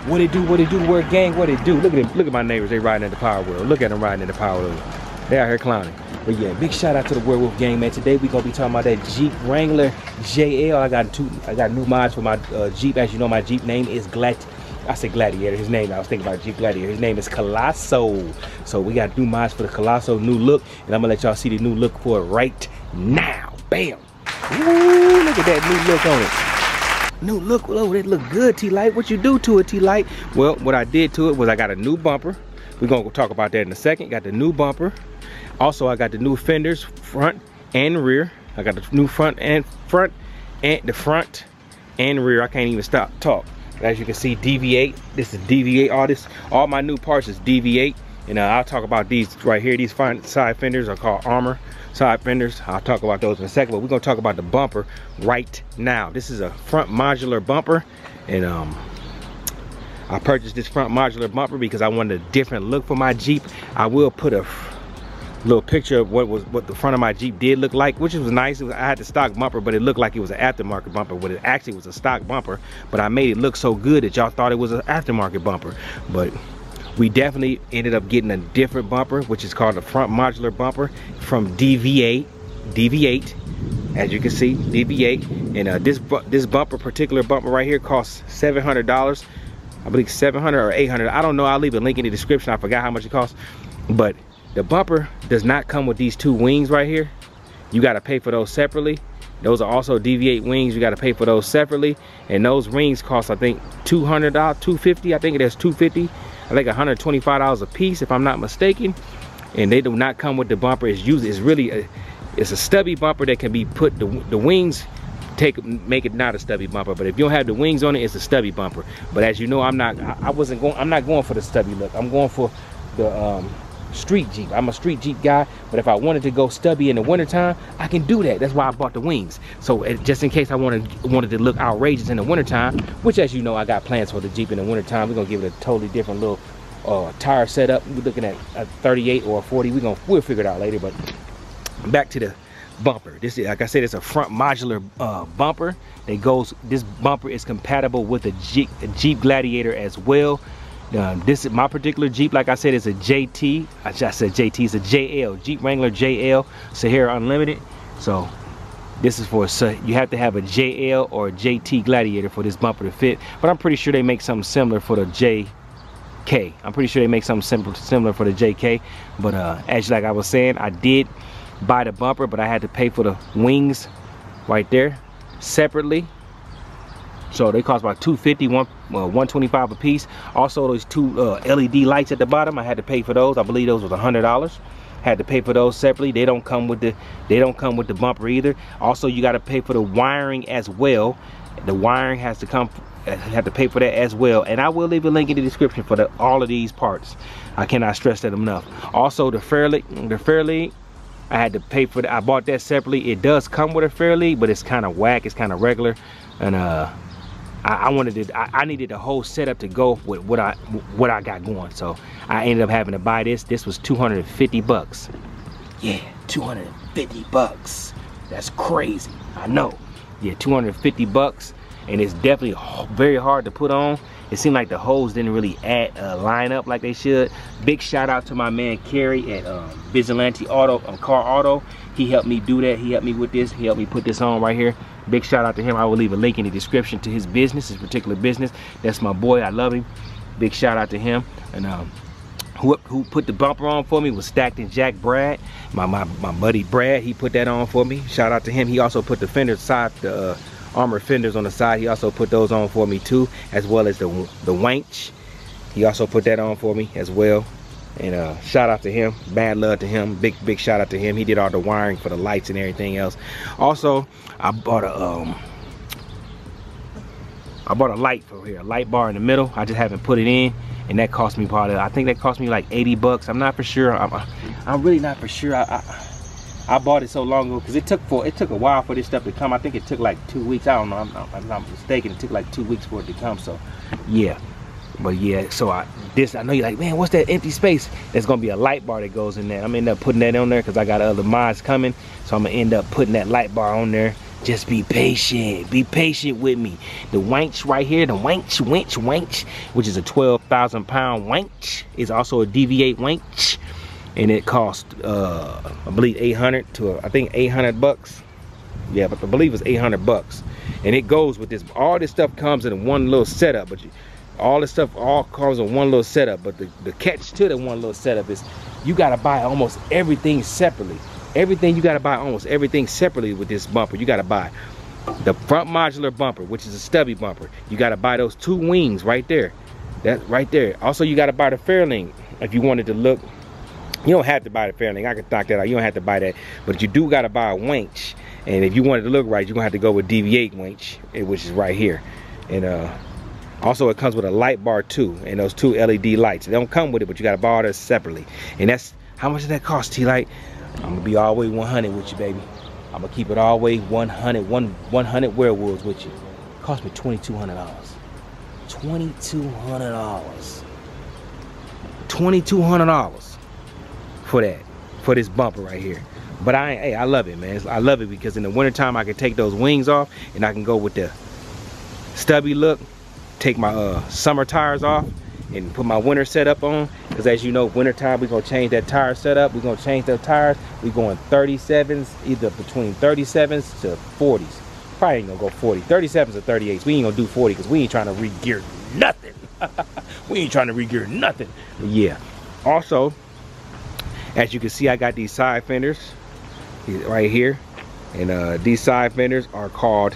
What it do, word gang, what it do. Look at them, look at my neighbors, they riding in the Power World. Look at them riding in the Power World. They out here clowning. But yeah, big shout out to the Werewolf gang, man. Today we gonna be talking about that Jeep Wrangler JL. I got new mods for my Jeep. As you know, my Jeep name is Gladiator. His name, I was thinking about Jeep Gladiator. His name is Colosso. So we got new mods for the Colosso, new look, and I'm gonna let y'all see the new look for it right now. Bam! Ooh, look at that new look on it. New look, oh, it look good, T-Light. What you do to it, T-Light? Well, what I did to it was I got a new bumper. We're gonna talk about that in a second. Got the new bumper. Also, I got the new fenders, front and rear. I got the new front and the front and rear. I can't even stop talk. As you can see, DV8. This is DV8. All my new parts is DV8. And I'll talk about these right here. These front side fenders are called armor side fenders. I'll talk about those in a second, but we're gonna talk about the bumper right now. This is a front modular bumper, and I purchased this front modular bumper because I wanted a different look for my Jeep. I will put a little picture of what the front of my Jeep did look like, which was nice. I had the stock bumper, but it looked like it was an aftermarket bumper, but it actually was a stock bumper. But I made it look so good that y'all thought it was an aftermarket bumper. But we definitely ended up getting a different bumper, which is called the front modular bumper from DV8. As you can see, DV8. And this particular bumper right here costs $700. I believe $700 or $800. I don't know. I'll leave a link in the description. I forgot how much it costs. But the bumper does not come with these two wings right here. You got to pay for those separately. Those are also DV8 wings. You got to pay for those separately. And those rings cost, I think, $200, $250. I think it is $250. I think $125 a piece, if I'm not mistaken. And they do not come with the bumper. It's a stubby bumper that can be put, the wings make it not a stubby bumper. But if you don't have the wings on it, it's a stubby bumper. But as you know, I'm not going for the stubby look. I'm going for the street Jeep. I'm a street Jeep guy, but if I wanted to go stubby in the wintertime, I can do that. That's why I bought the wings. So just in case I wanted to look outrageous in the wintertime, which, as you know, I got plans for the Jeep in the wintertime. We're gonna give it a totally different little tire setup. We're looking at a 38 or a 40. We'll figure it out later. But back to the bumper. This is, like I said, it's a front modular bumper that goes. This bumper is compatible with a Jeep Gladiator as well. This is my particular Jeep. Like I said, it's a JT. I just said JT. It's a JL, Jeep Wrangler JL Sahara Unlimited. So this is for, you have to have a JL or a JT Gladiator for this bumper to fit. But I'm pretty sure they make something similar for the JK. I'm pretty sure they make something similar for the JK. But as like I was saying, I did buy the bumper, but I had to pay for the wings right there separately. So they cost about $250, $125 a piece. Also, those two LED lights at the bottom, I had to pay for those. I believe those was $100. Had to pay for those separately. They don't come with the bumper either. Also, you got to pay for the wiring as well. The wiring has to come. Have to pay for that as well. And I will leave a link in the description for all of these parts. I cannot stress that enough. Also, the Fairlead, I had to pay for that. I bought that separately. It does come with a Fairlead, but it's kind of whack. It's kind of regular, and I needed a whole setup to go with what I got going. So I ended up having to buy this. This was $250. Yeah, $250. That's crazy. I know. Yeah, $250, and it's definitely very hard to put on. It seemed like the holes didn't really line up like they should. Big shout out to my man Kerry at Vigilante Auto, Car Auto. He helped me do that. He helped me with this. He helped me put this on right here. Big shout out to him. I will leave a link in the description to his business, his particular business. That's my boy. I love him. Big shout out to him. And who put the bumper on for me was Stacked and Jack Brad, my buddy Brad. He put that on for me. Shout out to him. He also put the fender side, the armor fenders on the side. He also put those on for me too, as well as the wanch. He also put that on for me as well. And shout out to him. Bad love to him. Big shout out to him. He did all the wiring for the lights and everything else. Also, I bought a light for here, a light bar in the middle. I just haven't put it in, and that cost me probably, I think that cost me like $80. I'm not for sure. I'm really not for sure. I bought it so long ago because it took a while for this stuff to come. I think it took like 2 weeks. I don't know. I'm not mistaken. It took like 2 weeks for it to come. So yeah. But yeah, so I know you're like, man, what's that empty space? There's gonna be a light bar that goes in there. I'm gonna end up putting that on there because I got other mods coming. So I'm gonna end up putting that light bar on there. Just be patient. Be patient with me. The winch right here, the winch, which is a 12,000 pound winch, is also a DV8 winch, and it cost I believe 800 to I think 800 bucks. Yeah, but I believe it's 800 bucks, and it goes with this. All this stuff comes in one little setup, but all this stuff all comes in one little setup. But the catch to the one little setup is you gotta buy almost everything separately. You gotta buy almost everything separately with this bumper. You gotta buy the front modular bumper, which is a stubby bumper. You gotta buy those two wings right there. That right there. Also, you gotta buy the fairing if you wanted to look. You don't have to buy the fairing. I can knock that out. You don't have to buy that, but you do gotta buy a winch. And if you wanted to look right, you're gonna have to go with DV8 winch, which is right here. And also it comes with a light bar too, and those two LED lights. They don't come with it, but you gotta buy all this separately. And that's how much does that cost, T-Light? I'm gonna be all the way 100 with you, baby. I'm gonna keep it all the way 100 werewolves with you. It cost me $2,200. $2,200. $2,200 for that, for this bumper right here. But I love it, man. I love it because in the wintertime I can take those wings off and I can go with the stubby look, take my summer tires off and put my winter setup on. Because as you know, wintertime we're gonna change that tire setup. We're gonna change those tires. We're going 37s, either between 37s to 40s. Probably ain't gonna go 40. 37s or 38s. We ain't gonna do 40 because we ain't trying to re-gear nothing. We ain't trying to re-gear nothing. But yeah. Also, as you can see, I got these side fenders right here, and these side fenders are called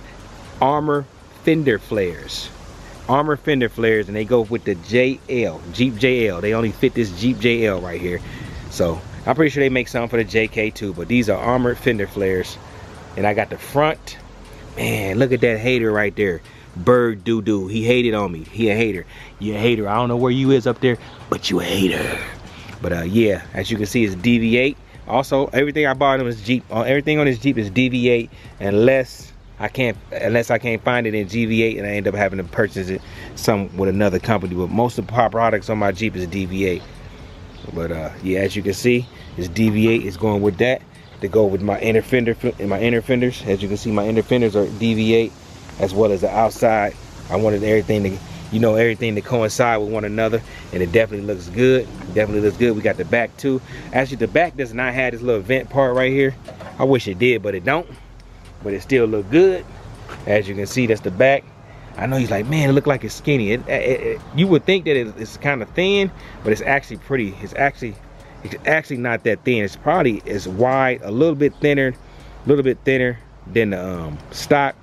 armor fender flares. Armor fender flares, and they go with the JL, Jeep JL. They only fit this Jeep JL right here. So I'm pretty sure they make some for the JK too, but these are armored fender flares. And I got the front. Man, look at that hater right there. Bird doo-doo. He hated on me. He a hater. You a hater. I don't know where you is up there, but you a hater. But yeah, as you can see, it's DV8. Also, everything I bought on this Jeep, everything on this Jeep is DV8, unless I can't find it in DV8, and I end up having to purchase it with another company. But most of the products on my Jeep is DV8. But yeah, as you can see, it's DV8. It's going with that to go with my inner fender and my inner fenders. As you can see, my inner fenders are DV8, as well as the outside. I wanted everything to, you know, everything to coincide with one another, and it definitely looks good. Definitely looks good. We got the back too. Actually, the back does not have this little vent part right here. I wish it did, but it don't. But it still look good. As you can see, that's the back. I know he's like, man, it look like it's skinny. You would think that it's kind of thin, but it's actually pretty. It's actually not that thin. It's probably as wide, a little bit thinner than the stock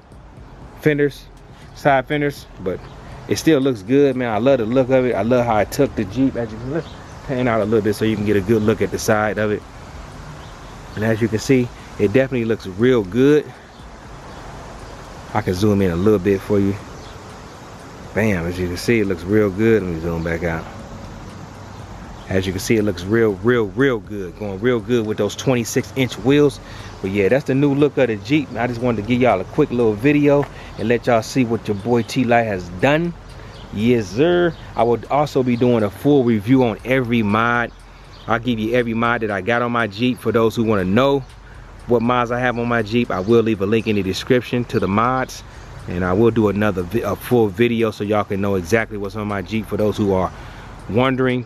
fenders, side fenders, but it still looks good, man. I love the look of it. I love how I took the Jeep. As you can, let's pan out a little bit so you can get a good look at the side of it. And as you can see, it definitely looks real good. I can zoom in a little bit for you. Bam, as you can see, it looks real good. Let me zoom back out. As you can see, it looks real good. Going real good with those 26-inch wheels. But yeah, that's the new look of the Jeep. I just wanted to give y'all a quick little video and let y'all see what your boy T-Light has done. Yes, sir. I will also be doing a full review on every mod. I'll give you every mod that I got on my Jeep for those who want to know what mods I have on my Jeep. I will leave a link in the description to the mods, and I will do a full video so y'all can know exactly what's on my Jeep. For those who are wondering,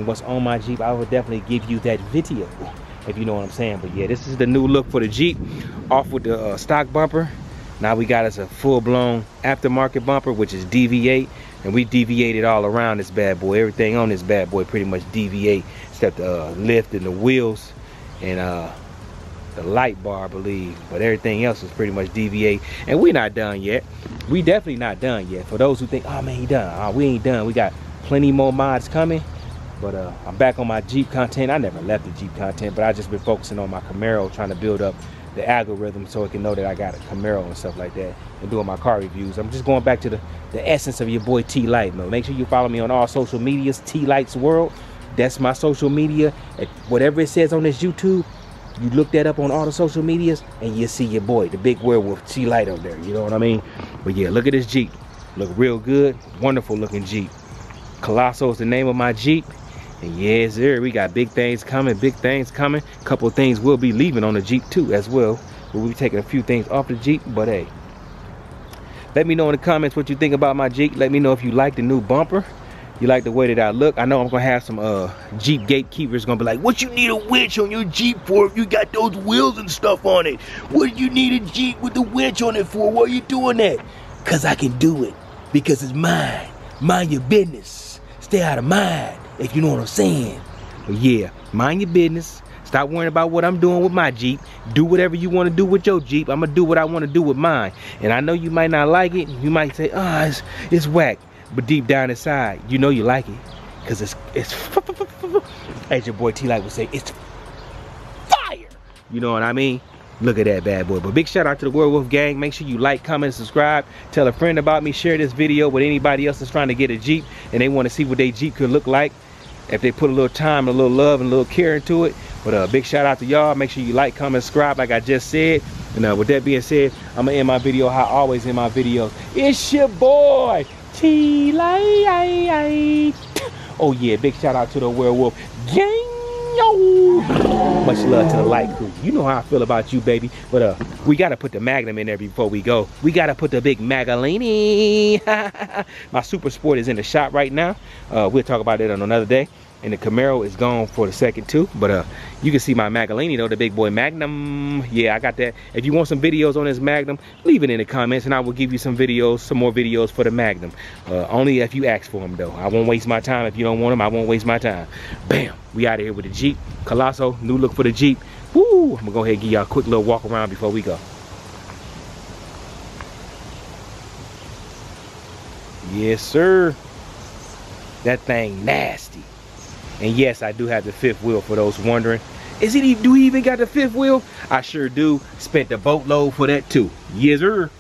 what's on my Jeep, I will definitely give you that video, if you know what I'm saying. But yeah, this is the new look for the Jeep, off with the stock bumper. Now we got us a full-blown aftermarket bumper, which is DV8, and we deviated all around this bad boy. Everything on this bad boy pretty much DV8, except the lift and the wheels and the light bar, I believe. But everything else is pretty much DV8, and we're not done yet. We definitely not done yet. For those who think, oh man, he done, we ain't done. We got plenty more mods coming. But I'm back on my Jeep content. I never left the Jeep content, but I just been focusing on my Camaro, trying to build up the algorithm so it can know that I got a Camaro and stuff like that, and doing my car reviews. I'm just going back to the essence of your boy T-Light, man. Make sure you follow me on all social medias, Tlites World. That's my social media. Whatever it says on this YouTube, you look that up on all the social medias and you'll see your boy, the big werewolf T-Light up there. You know what I mean? But yeah, look at this Jeep. Look real good. Wonderful looking Jeep. Colossal is the name of my Jeep. And yes, sir, we got big things coming, Couple of things will be leaving on the Jeep too as well. We'll be taking a few things off the Jeep, but hey. Let me know in the comments what you think about my Jeep. Let me know if you like the new bumper. You like the way that I look. I know I'm gonna have some Jeep gatekeepers gonna be like, what you need a winch on your Jeep for if you got those wheels and stuff on it? What do you need a Jeep with the winch on it for? Why are you doing that? Cause I can do it. Because it's mine. Mind your business. Stay out of mine, if you know what I'm saying. But yeah, mind your business. Stop worrying about what I'm doing with my Jeep. Do whatever you want to do with your Jeep. I'm gonna do what I want to do with mine. And I know you might not like it. You might say, oh, it's whack. But deep down inside, you know you like it. Cause it's as your boy T-Light would say, it's fire. You know what I mean? Look at that bad boy. But big shout out to the Werewolf Gang. Make sure you like, comment, and subscribe. Tell a friend about me. Share this video with anybody else that's trying to get a Jeep and they want to see what their Jeep could look like if they put a little time, a little love, and a little care into it. But big shout out to y'all. Make sure you like, comment, subscribe like I just said. And with that being said, I'm gonna end my video how I always end my videos. It's your boy T-Light. Oh yeah, big shout out to the Werewolf Gang. Yo, much love to the light crew. You know how I feel about you, baby. But we gotta put the Magnum in there before we go. We gotta put the big Magalini. My Super Sport is in the shop right now. We'll talk about it on another day. And the Camaro is gone for the second too. But you can see my Magalini though, the big boy Magnum. Yeah, I got that. If you want some videos on this Magnum, leave it in the comments and I will give you some videos, some more videos for the Magnum. Only if you ask for them though. I won't waste my time. If you don't want them, I won't waste my time. Bam, we out of here with the Jeep. Colosso, new look for the Jeep. Woo, I'm gonna go ahead and give y'all a quick little walk around before we go. Yes, sir. That thing nasty. And yes, I do have the fifth wheel for those wondering. Do we even got the fifth wheel? I sure do. Spent the boatload for that too. Yes, sir.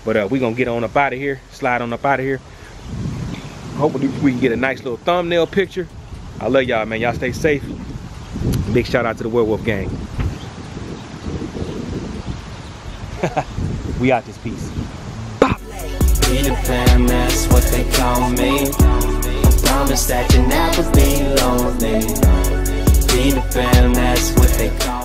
But we gonna get on up out of here. Slide on up out of here. Hopefully we can get a nice little thumbnail picture. I love y'all, man. Y'all stay safe. Big shout out to the Werewolf Gang. We out this piece. Be the fam, that's what they call me. Promise that you never be lonely. Be the fam, that's what they call me.